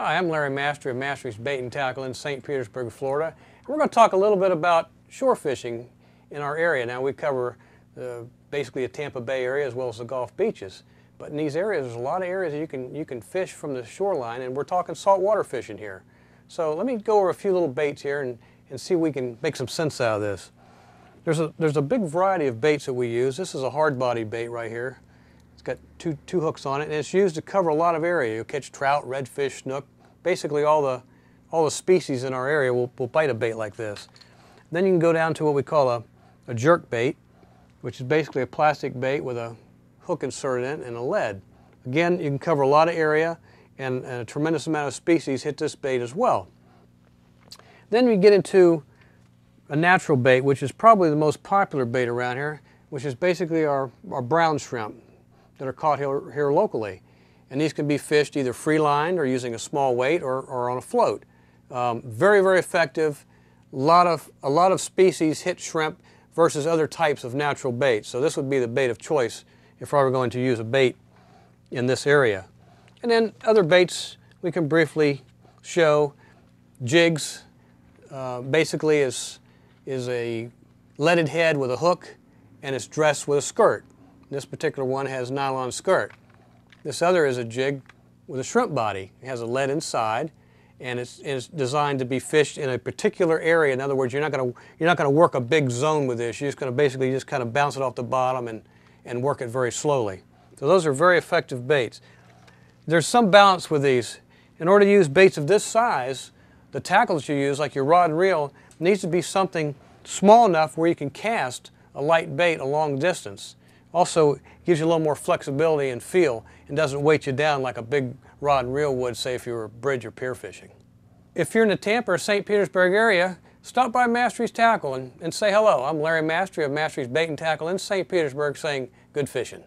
Hi, I'm Larry Mastry of Mastry's Bait and Tackle in St. Petersburg, Florida. We're going to talk a little bit about shore fishing in our area. Now we cover basically the Tampa Bay area as well as the Gulf beaches. But in these areas, there's a lot of areas that you can fish from the shoreline, and we're talking saltwater fishing here. So let me go over a few little baits here and see if we can make some sense out of this. There's a big variety of baits that we use. This is a hard-body bait right here. It's got two hooks on it, and it's used to cover a lot of area. You'll catch trout, redfish, snook. Basically all the species in our area will bite a bait like this. Then you can go down to what we call a jerk bait, which is basically a plastic bait with a hook inserted in and a lead. Again, you can cover a lot of area, and a tremendous amount of species hit this bait as well. Then we get into a natural bait, which is probably the most popular bait around here, which is basically our brown shrimp that are caught here locally. And these can be fished either free-lined or using a small weight or on a float. Very, very effective. A lot of species hit shrimp versus other types of natural baits. So this would be the bait of choice if I were going to use a bait in this area. And then other baits we can briefly show. Jigs basically is a leaded head with a hook, and it's dressed with a skirt. This particular one has nylon skirt. This other is a jig with a shrimp body. It has a lead inside, and it's designed to be fished in a particular area. In other words, you're not going to work a big zone with this. You're just going to basically just kind of bounce it off the bottom and work it very slowly. So those are very effective baits. There's some balance with these. In order to use baits of this size, the tackle that you use, like your rod and reel, needs to be something small enough where you can cast a light bait a long distance. Also, it gives you a little more flexibility and feel and doesn't weight you down like a big rod and reel would, say, if you were bridge or pier fishing. If you're in the Tampa or St. Petersburg area, stop by Mastry's Tackle and say hello. I'm Larry Mastry of Mastry's Bait and Tackle in St. Petersburg saying good fishing.